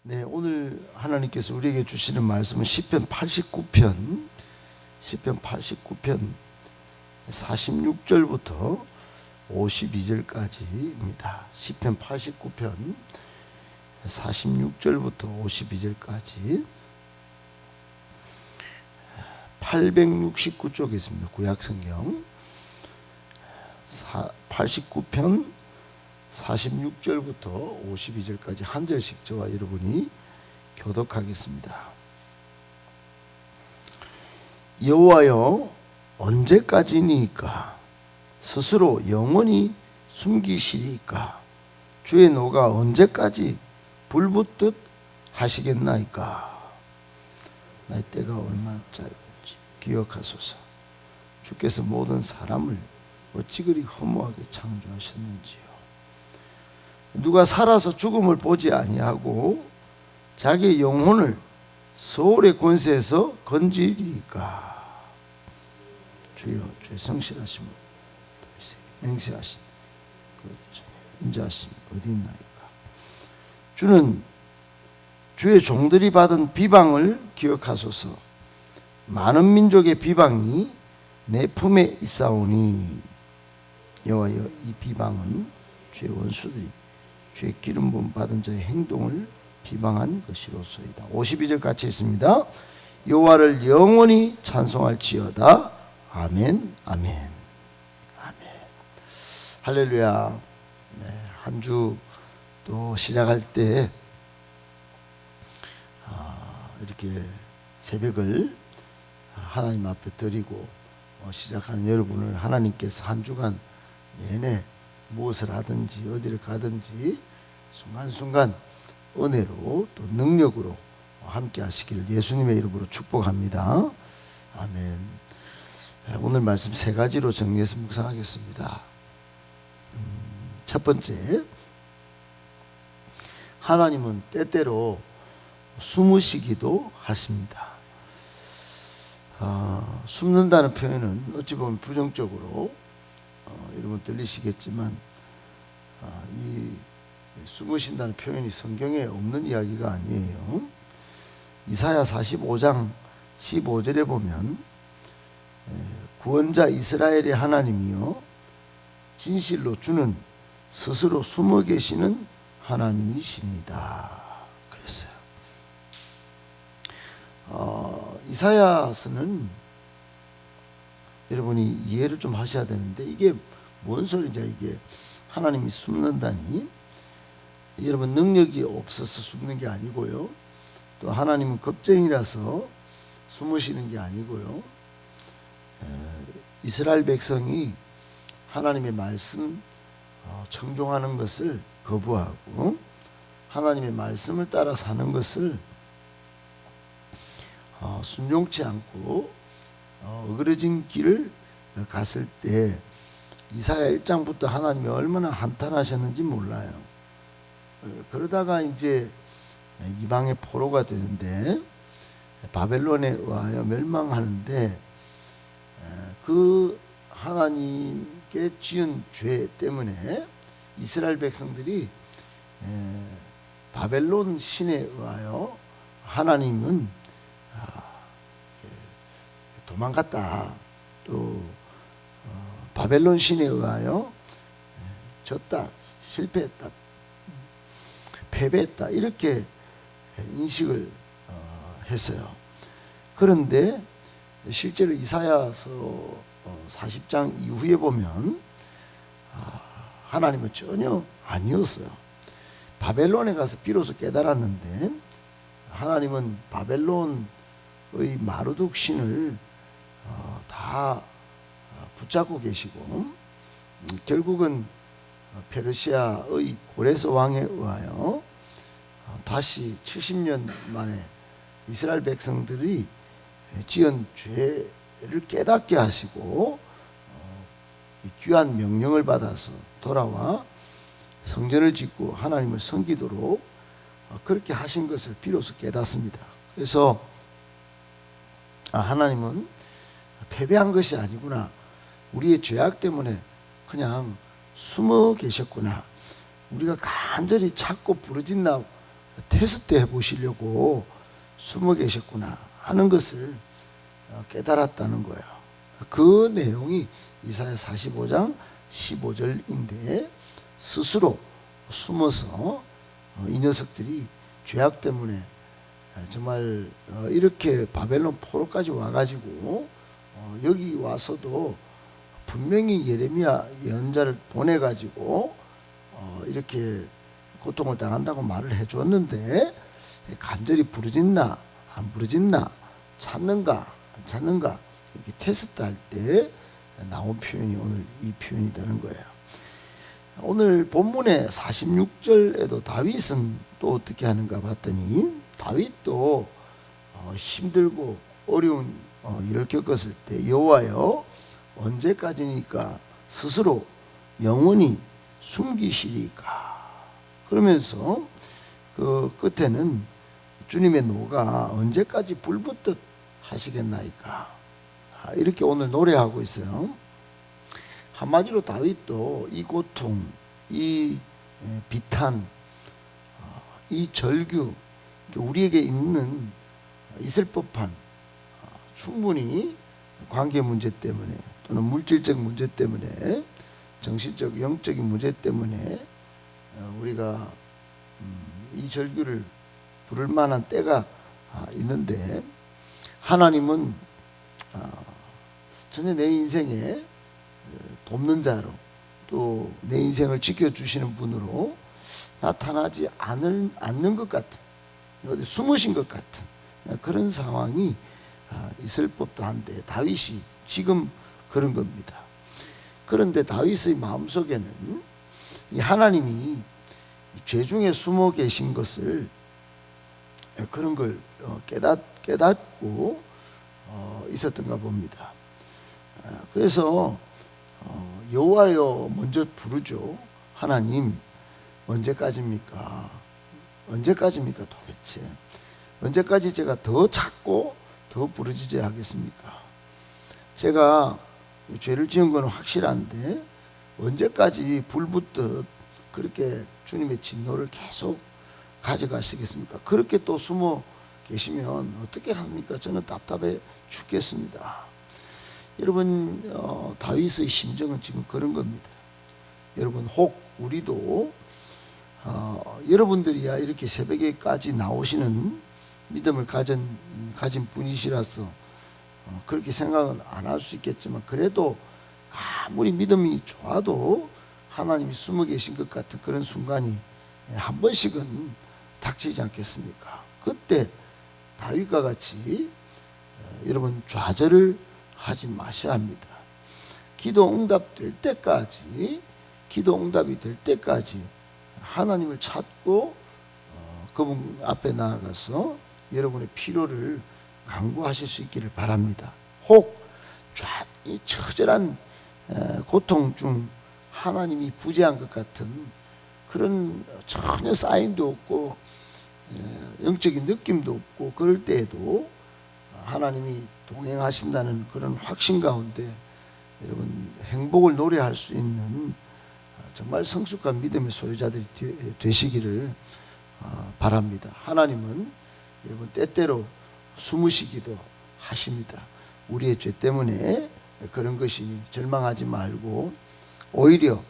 네, 오늘 하나님께서 우리에게 주시는 말씀은 시편 89편 46절부터 52절까지입니다. 시편 89편 46절부터 52절까지 869쪽에 있습니다. 구약성경 89편 46절부터 52절까지 한 절씩 저와 여러분이 교독하겠습니다. 여호와여, 언제까지니까? 스스로 영원히 숨기시리까? 주의 노가 언제까지 불붙듯 하시겠나이까? 나의 때가 얼마나 짧은지 기억하소서. 주께서 모든 사람을 어찌 그리 허무하게 창조하셨는지요. 누가 살아서 죽음을 보지 아니하고 자기의 영혼을 소울의 권세에서 건지리까? 주여, 주의 성실하심 맹세하신 인자하심 어디 있나이까? 주는 주의 종들이 받은 비방을 기억하소서. 많은 민족의 비방이 내 품에 있사오니 여호와여, 이 비방은 주의 원수들이 주의 기름 부음 받은 자의 행동을 비방한 것이로소이다. 52절 같이 있습니다. 여호와를 영원히 찬송할지어다. 아멘, 아멘, 아멘. 할렐루야. 네, 한 주 또 시작할 때 이렇게 새벽을 하나님 앞에 드리고 시작하는 여러분을 하나님께서 한 주간 내내 무엇을 하든지 어디를 가든지 순간순간 은혜로 또 능력으로 함께 하시기를 예수님의 이름으로 축복합니다. 아멘. 오늘 말씀 세 가지로 정리해서 묵상하겠습니다. 첫 번째, 하나님은 때때로 숨으시기도 하십니다. 숨는다는 표현은 어찌 보면 부정적으로 여러분 들리시겠지만 이 숨으신다는 표현이 성경에 없는 이야기가 아니에요. 이사야 45장 15절에 보면 구원자 이스라엘의 하나님이여, 진실로 주는 스스로 숨어 계시는 하나님이시니다 그랬어요. 이사야서는 여러분이 이해를 좀 하셔야 되는데, 이게 뭔 소리냐, 이게 하나님이 숨는다니. 여러분, 능력이 없어서 숨는 게 아니고요, 또 하나님은 겁쟁이라서 숨으시는 게 아니고요, 이스라엘 백성이 하나님의 말씀 청종하는 것을 거부하고 하나님의 말씀을 따라 사는 것을 순종치 않고 어그러진 길을 갔을 때 이사야 1장부터 하나님이 얼마나 한탄하셨는지 몰라요. 그러다가 이제 이방의 포로가 되는데 바벨론에 의하여 멸망하는데, 그 하나님께 지은 죄 때문에 이스라엘 백성들이 바벨론 신에 의하여 하나님은 도망갔다, 또 바벨론 신에 의하여 졌다, 실패했다, 패배했다, 이렇게 인식을 했어요. 그런데 실제로 이사야서 40장 이후에 보면 하나님은 전혀 아니었어요. 바벨론에 가서 비로소 깨달았는데, 하나님은 바벨론의 마르둑 신을 다 붙잡고 계시고, 결국은 페르시아의 고레스 왕에 의하여 다시 70년 만에 이스라엘 백성들이 지은 죄를 깨닫게 하시고 귀한 명령을 받아서 돌아와 성전을 짓고 하나님을 섬기도록 그렇게 하신 것을 비로소 깨닫습니다. 그래서 하나님은 패배한 것이 아니구나, 우리의 죄악 때문에 그냥 숨어 계셨구나, 우리가 간절히 찾고 부르짖나 테스트 해보시려고 숨어 계셨구나 하는 것을 깨달았다는 거예요. 그 내용이 이사야 45장 15절인데 스스로 숨어서 이 녀석들이 죄악 때문에 정말 이렇게 바벨론 포로까지 와가지고 여기 와서도 분명히 예레미야 예언자를 보내가지고 이렇게 고통을 당한다고 말을 해줬는데 간절히 부르짖나 안 부르짖나 찾는가 안 찾는가 이렇게 테스트할 때 나온 표현이 오늘 이 표현이 되는 거예요. 오늘 본문의 46절에도 다윗은 또 어떻게 하는가 봤더니 다윗도 힘들고 어려운 일을 겪었을 때 여호와여 언제까지니까 스스로 영원히 숨기시리까 그러면서 그 끝에는 주님의 노가 언제까지 불붙듯 하시겠나이까 이렇게 오늘 노래하고 있어요. 한마디로 다윗도 이 고통, 이 비탄, 이 절규 우리에게 있는 있을 법한 충분히 관계 문제 때문에 또는 물질적 문제 때문에 정신적 영적인 문제 때문에 우리가 이 절규를 부를 만한 때가 있는데 하나님은 전혀 내 인생에 돕는 자로 또 내 인생을 지켜주시는 분으로 나타나지 않는 것 같은 어디 숨으신 것 같은 그런 상황이 있을 법도 한데 다윗이 지금 그런 겁니다. 그런데 다윗의 마음속에는 이 하나님이 죄 중에 숨어 계신 것을 그런 걸 깨닫고 있었던가 봅니다. 그래서 여호와여 먼저 부르죠. 하나님 언제까지입니까? 언제까지입니까 도대체? 언제까지 제가 더 찾고 더 부르짖어야 하겠습니까? 제가 죄를 지은 건 확실한데 언제까지 불붙듯 그렇게 주님의 진노를 계속 가져가시겠습니까? 그렇게 또 숨어 계시면 어떻게 합니까? 저는 답답해 죽겠습니다. 여러분 다윗의 심정은 지금 그런 겁니다. 여러분 혹 우리도 여러분들이야 이렇게 새벽에까지 나오시는 믿음을 가진 분이시라서 그렇게 생각은 안 할 수 있겠지만 그래도 아무리 믿음이 좋아도 하나님이 숨어 계신 것 같은 그런 순간이 한 번씩은 닥치지 않겠습니까? 그때 다윗과 같이 여러분 좌절을 하지 마셔야 합니다. 기도 응답될 때까지 기도 응답이 될 때까지 하나님을 찾고 그분 앞에 나아가서 여러분의 필요를 간구하실 수 있기를 바랍니다. 혹 이 처절한 고통 중 하나님이 부재한 것 같은 그런 전혀 사인도 없고 영적인 느낌도 없고 그럴 때에도 하나님이 동행하신다는 그런 확신 가운데 여러분 행복을 노래할 수 있는 정말 성숙한 믿음의 소유자들이 되시기를 바랍니다. 하나님은 여러분 때때로 숨으시기도 하십니다. 우리의 죄 때문에 그런 것이니 절망하지 말고 오히려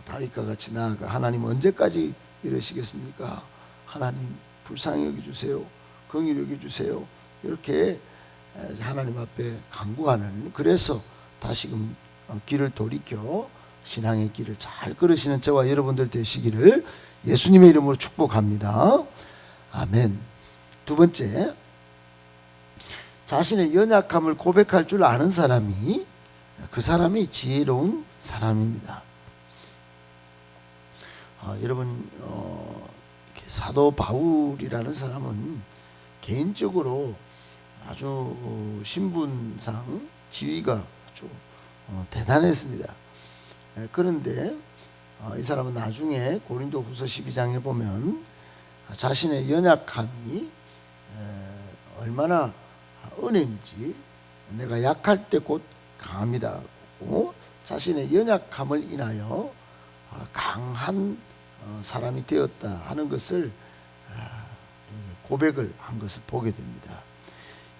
다윗과 같이 나아가 하나님 언제까지 이러시겠습니까? 하나님 불쌍히 여겨주세요. 긍휼히 여겨주세요. 이렇게 하나님 앞에 간구하는 그래서 다시금 길을 돌이켜 신앙의 길을 잘 걸으시는 저와 여러분들 되시기를 예수님의 이름으로 축복합니다. 아멘. 두 번째, 자신의 연약함을 고백할 줄 아는 사람이 그 사람이 지혜로운 사람입니다. 여러분 사도 바울이라는 사람은 개인적으로 아주 신분상 지위가 아주 대단했습니다. 그런데 이 사람은 나중에 고린도 후서 12장에 보면 자신의 연약함이 얼마나 은혜인지 내가 약할 때 곧 강합니다 하고 자신의 연약함을 인하여 강한 사람이 되었다 하는 것을 고백을 한 것을 보게 됩니다.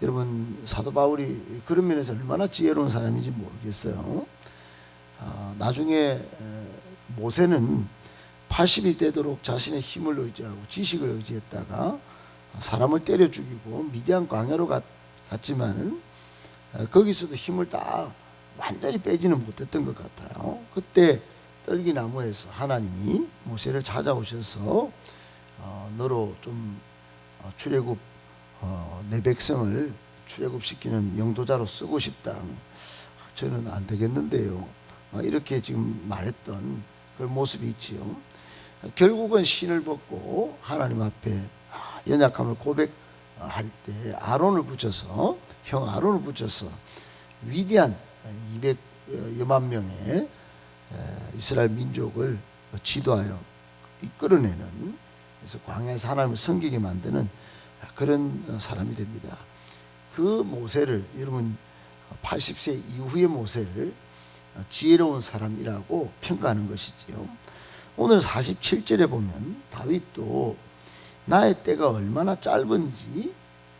여러분, 사도 바울이 그런 면에서 얼마나 지혜로운 사람인지 모르겠어요. 나중에 모세는 80이 되도록 자신의 힘을 의지하고 지식을 의지했다가 사람을 때려 죽이고 미디안 광야로 갔지만은 거기서도 힘을 다 완전히 빼지는 못했던 것 같아요. 그때 떨기나무에서 하나님이 모세를 찾아오셔서 너로 좀 출애굽 내 백성을 출애굽시키는 영도자로 쓰고 싶다. 저는 안 되겠는데요. 이렇게 지금 말했던 그런 모습이 있지요. 결국은 신을 벗고 하나님 앞에 연약함을 고백할 때 아론을 붙여서 형 아론을 붙여서 위대한 200여만 명의 이스라엘 민족을 지도하여 이끌어내는, 그래서 광야에서 하나님을 섬기게 만드는 그런 사람이 됩니다. 그 모세를 여러분 80세 이후의 모세를 지혜로운 사람이라고 평가하는 것이지요. 오늘 47절에 보면 다윗도 나의 때가 얼마나 짧은지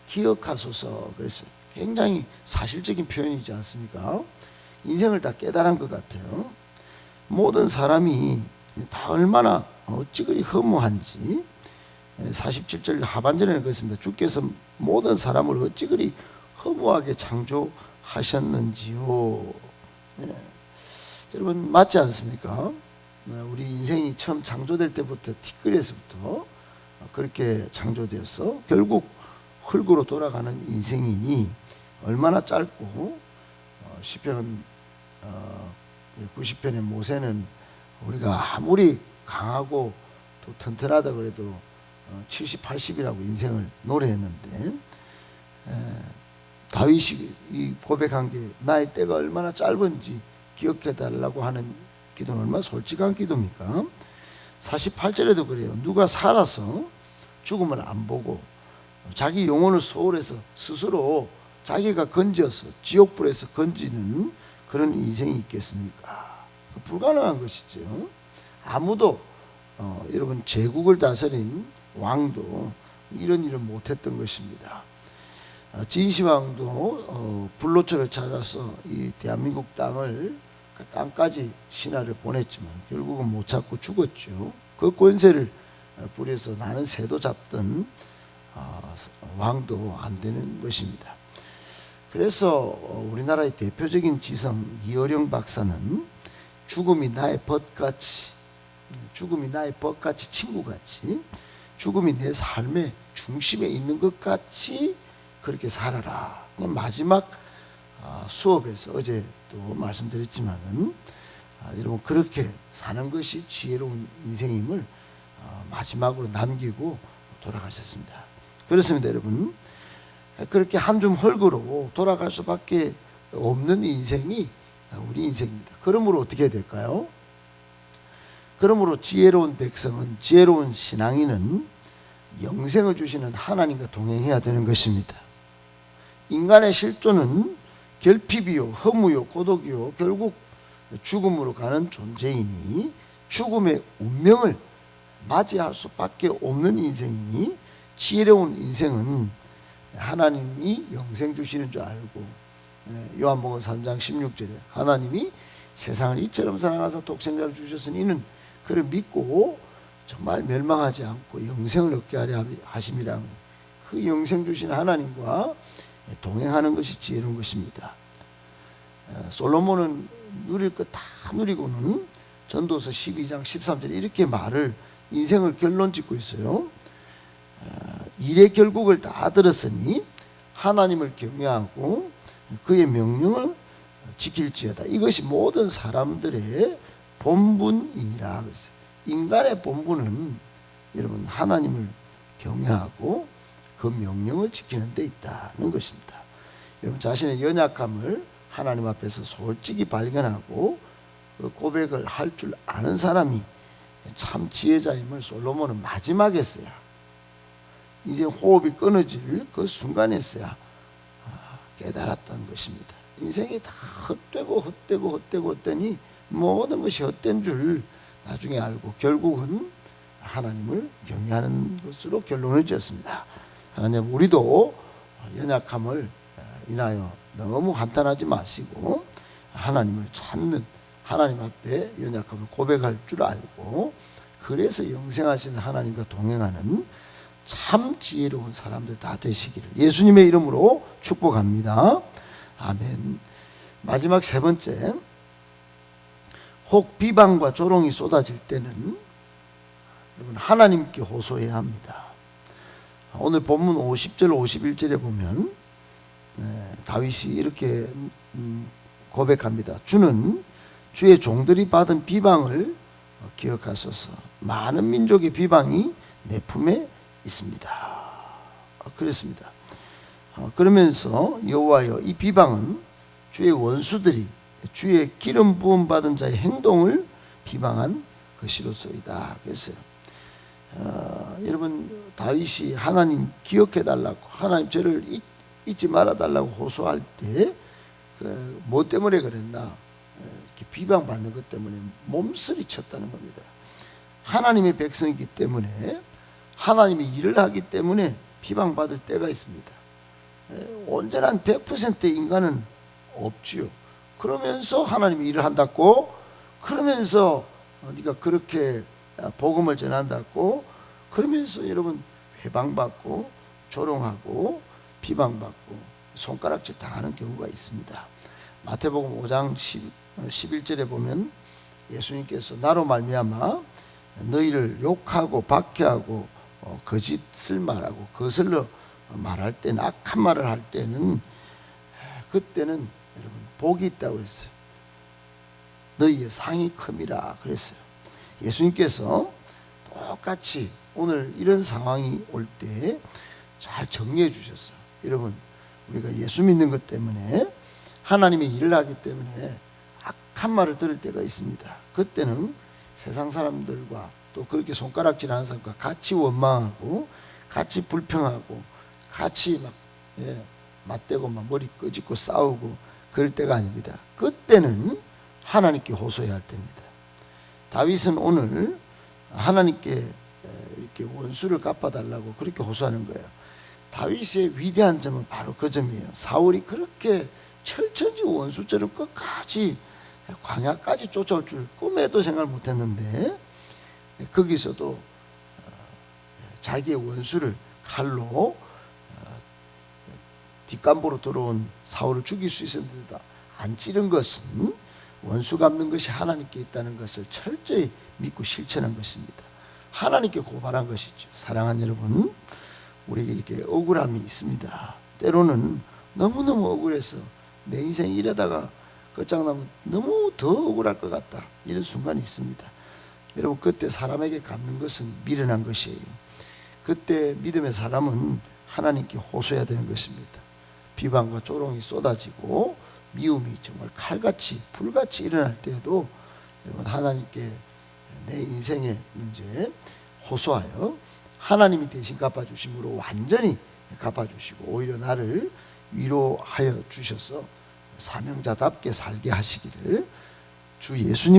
기억하소서 그랬어요. 굉장히 사실적인 표현이지 않습니까? 인생을 다 깨달은 것 같아요. 모든 사람이 다 얼마나 어찌 그리 허무한지 47절 하반절에 그랬습니다. 주께서 모든 사람을 어찌 그리 허무하게 창조하셨는지요. 여러분, 맞지 않습니까? 우리 인생이 처음 창조될 때부터 티끌에서부터 그렇게 창조되어서 결국 흙으로 돌아가는 인생이니 얼마나 짧고, 시편 90편의 모세는 우리가 아무리 강하고 또 튼튼하다 그래도 70, 80이라고 인생을 노래했는데, 다윗이 이 고백한 게 나의 때가 얼마나 짧은지 기억해달라고 하는 기도는 얼마나 솔직한 기도입니까? 48절에도 그래요. 누가 살아서 죽음을 안 보고 자기 영혼을 소홀해서 스스로 자기가 건져서 지옥불에서 건지는 그런 인생이 있겠습니까? 불가능한 것이죠. 아무도 여러분 제국을 다스린 왕도 이런 일을 못했던 것입니다. 진시황도 불로초를 찾아서 이 대한민국 땅을 그 땅까지 신하를 보냈지만 결국은 못 찾고 죽었죠. 그 권세를 부려서 나는 새도 잡던 왕도 안 되는 것입니다. 그래서 우리나라의 대표적인 지성 이어령 박사는 죽음이 나의 벗같이, 죽음이 나의 벗같이, 친구같이, 죽음이 내 삶의 중심에 있는 것 같이 그렇게 살아라. 마지막 수업에서 어제 또 말씀드렸지만은 여러분 그렇게 사는 것이 지혜로운 인생임을 마지막으로 남기고 돌아가셨습니다. 그렇습니다, 여러분. 그렇게 한 줌 흙으로 돌아갈 수밖에 없는 인생이 우리 인생입니다. 그러므로 어떻게 해야 될까요? 그러므로 지혜로운 백성은, 지혜로운 신앙인은 영생을 주시는 하나님과 동행해야 되는 것입니다. 인간의 실존은 결핍이요, 허무요, 고독이요, 결국 죽음으로 가는 존재이니 죽음의 운명을 맞이할 수밖에 없는 인생이니, 지혜로운 인생은 하나님이 영생 주시는 줄 알고, 요한복음 3장 16절에 하나님이 세상을 이처럼 사랑하사 독생자를 주셨으니 이는 그를 믿고 정말 멸망하지 않고 영생을 얻게 하려 하심이라. 그 영생 주신 하나님과 동행하는 것이 지혜로운 것입니다. 솔로몬은 누릴 것 다 누리고는 전도서 12장 13절에 이렇게 말을, 인생을 결론 짓고 있어요. 일의 결국을 다 들었으니 하나님을 경외하고 그의 명령을 지킬지어다. 이것이 모든 사람들의 본분이니라. 그랬어요. 인간의 본분은 여러분 하나님을 경외하고 그 명령을 지키는 데 있다는 것입니다. 여러분 자신의 연약함을 하나님 앞에서 솔직히 발견하고 그 고백을 할 줄 아는 사람이 참 지혜자임을 솔로몬은 마지막에서야, 이제 호흡이 끊어질 그 순간에서야 깨달았다는 것입니다. 인생이 다 헛되고 헛되니 모든 것이 헛된 줄 나중에 알고 결국은 하나님을 경외하는 것으로 결론을 지었습니다. 하나님, 우리도 연약함을 인하여 너무 한탄하지 마시고 하나님을 찾는, 하나님 앞에 연약함을 고백할 줄 알고, 그래서 영생하시는 하나님과 동행하는 참 지혜로운 사람들 다 되시기를 예수님의 이름으로 축복합니다. 아멘. 마지막 세 번째, 혹 비방과 조롱이 쏟아질 때는 여러분 하나님께 호소해야 합니다. 오늘 본문 50절 51절에 보면 다윗이 이렇게 고백합니다. 주는 주의 종들이 받은 비방을 기억하소서. 많은 민족의 비방이 내 품에 있습니다. 그랬습니다. 그러면서 여호와여, 이 비방은 주의 원수들이 주의 기름 부음 받은 자의 행동을 비방한 것이로소이다. 그랬어요. 여러분, 다윗이 하나님 기억해 달라고, 하나님 저를 잊지 말아 달라고 호소할 때 뭐 때문에 그랬나? 이렇게 비방받는 것 때문에 몸서리 쳤다는 겁니다. 하나님의 백성이기 때문에, 하나님이 일을 하기 때문에 비방받을 때가 있습니다. 온전한 100%의 인간은 없지요. 그러면서 하나님이 일을 한다고, 그러면서 네가 그렇게 복음을 전한다고, 그러면서 여러분 회방받고 조롱하고 비방받고 손가락질 당하는 경우가 있습니다. 마태복음 5장 11절에 보면 예수님께서 나로 말미암아 너희를 욕하고 박해하고 거짓을 말하고 거슬러 말할 때는, 악한 말을 할 때는, 그때는 여러분 복이 있다고 그랬어요. 너희의 상이 큼이라 그랬어요. 예수님께서 똑같이 오늘 이런 상황이 올 때 잘 정리해 주셨어요. 여러분, 우리가 예수 믿는 것 때문에, 하나님의 일을 하기 때문에 악한 말을 들을 때가 있습니다. 그때는 세상 사람들과 또 그렇게 손가락질하는 사람과 같이 원망하고 같이 불평하고 같이 막 맞대고 막 머리 끄집고 싸우고 그럴 때가 아닙니다. 그때는 하나님께 호소해야 할 때입니다. 다윗은 오늘 하나님께 이렇게 원수를 갚아달라고 그렇게 호소하는 거예요. 다윗의 위대한 점은 바로 그 점이에요. 사울이 그렇게 철천지 원수처럼 끝까지 광야까지 쫓아올 줄 꿈에도 생각을 못했는데, 거기서도 자기의 원수를 칼로 뒷간보로 들어온 사울을 죽일 수 있었는데도 안 찌른 것은 원수 갚는 것이 하나님께 있다는 것을 철저히 믿고 실천한 것입니다. 하나님께 고발한 것이죠. 사랑하는 여러분, 우리에게 억울함이 있습니다. 때로는 너무너무 억울해서 내 인생 이러다가 끝장나면 너무 더 억울할 것 같다, 이런 순간이 있습니다. 여러분, 그때 사람에게 갚는 것은 미련한 것이에요. 그때 믿음의 사람은 하나님께 호소해야 되는 것입니다. 비방과 조롱이 쏟아지고 미움이 정말 칼같이 불같이 일어날 때에도 여러분, 하나님께 내 인생의 문제 호소하여 하나님이 대신 갚아주심으로 완전히 갚아주시고 오히려 나를 위로하여 주셔서 사명자답게 살게 하시기를 주 예수님